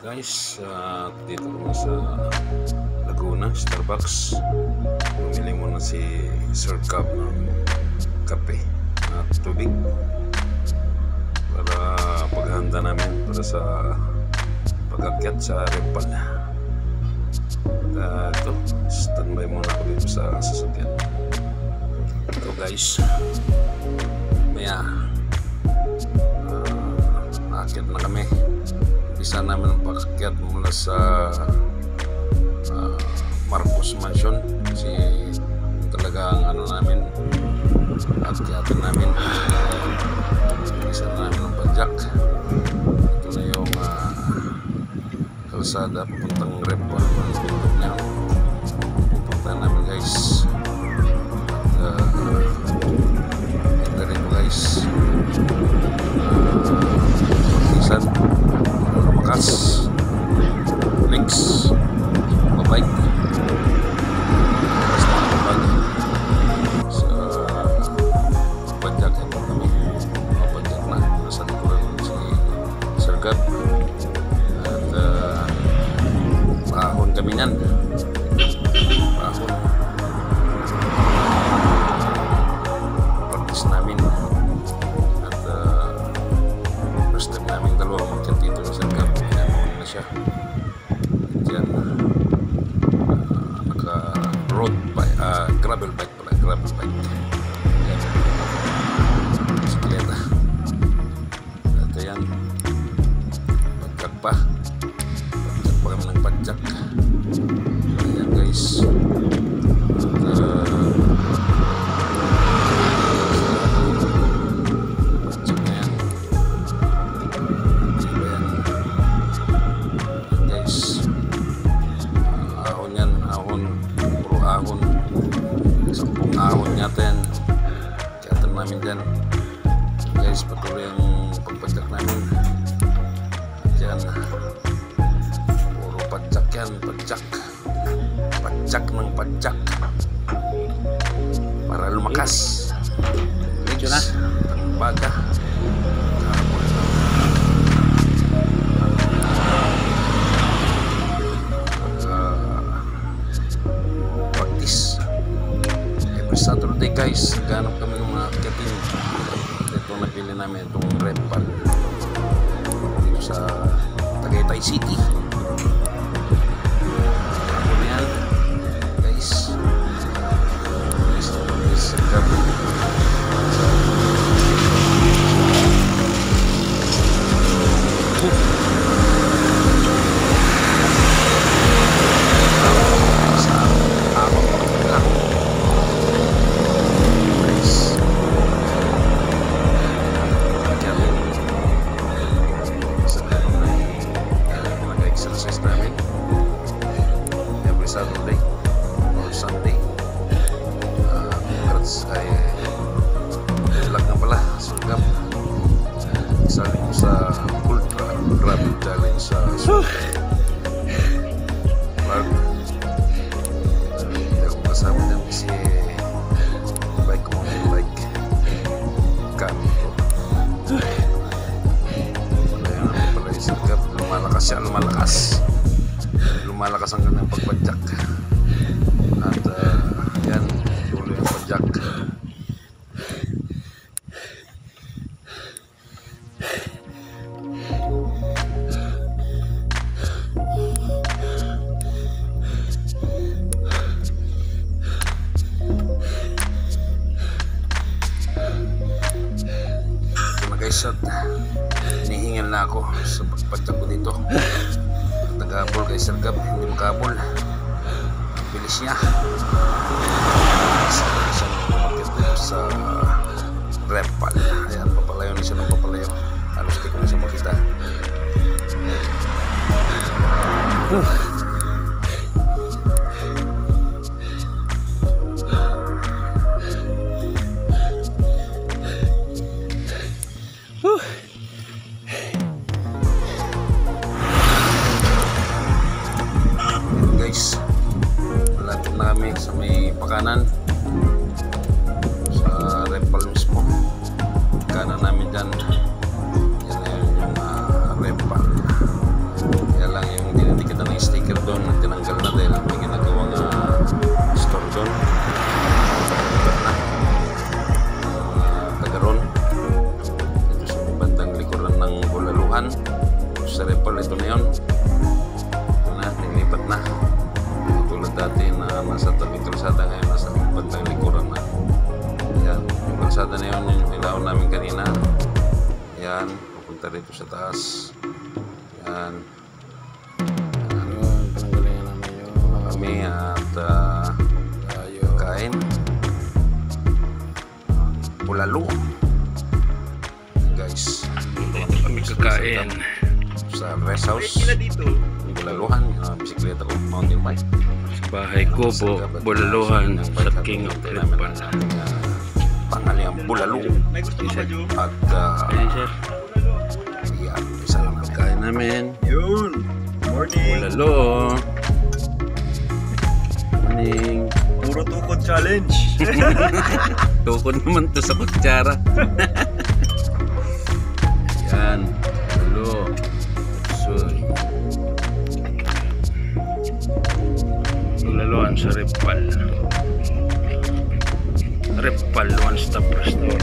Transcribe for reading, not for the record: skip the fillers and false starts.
Guys, dito naman sa Laguna, Starbucks. Bumili muna si Sir Cab ng kape at tubig para paghanda namin para sa pag-akyat sa Repal. Ito, standby muna ako dito sa sasakyan. Ito guys, maya naakyat na kami. Isa namin ang pag-akyat mula sa Marcos Mansion kasi talaga ang ano namin akyatan namin. Isa namin ang padjak. Ito na yung kalsada papuntang Repal. Pupunta namin guys. At ganda rin po guys. Isan Lumakas links mabike sa padjak ito kami padjak na nasa likuran si Sir Gab at paahon kami nyan paahon practice namin at first time namin dalawa magkit dito na Sir Gab na siya dyan naka road bike gravel bike pala gravel bike yan bisikleta at yan padjak pa kami ng padjak yan guys sampung ahon natin kayatan namin dyan guys, patuloy ang pagpadjak namin dyan puro padjak yan, padjak ng padjak para lumakas medyo na ang baga Saturday guys, ganap kami ng mga akyatin. Ito napili namin itong Repal dito sa Tagaytay City. Ako na yan guys. Sir Gab Saturday or Sunday. Congrats ay ilag na pala Sir Gab. Isali mo sa Ultra Rapid Challenge sa Park. Hindi ako kasama din kasi bike ko muna yung bike kami ko. Kaya naman pala yung Sir Gab, lumalakas siya, lumalakas ang kanyang pagpadjak at yan, tuloy ang padjak. Ito na guys, at hinihingal na ako sa pagpadjak ko dito. Nag-habol kay Sir Gab, hindi makahabol. Ang bilis niya. Siya umakit sa Repal. Ayan, papalayo na siya ng papalayo. Halos di ko na siya makita. Guys, malapit na kami sa may pakanan sa Repal mismo. Kanan namin dyan yan na yung Repal. Kaya lang kalsada na yun, yung ilaw namin kanina. Yan, pupunta rito sa taas. Yan. Pinanggalingan namin yun. Kami at kain. Bulalo. Guys, Kami kakain. sa rest house. dito. Yung bulaluhan, bisikleta ko, mountain bike. Bahay Kubo, Bulaluhan sa King of Red-Pan. Pangaliang bulalo. May gusto ka ba, Jo? At Ayan sir, yan, isa lang namin. kain namin. Yun. Morning. Bulalo. Morning. Puro tukod challenge. Tukod naman to sa kutsara. Yan. Bulalo. Soy. Bulaluhan sa Red-Pan. Red-Pan One Stop Restaurant.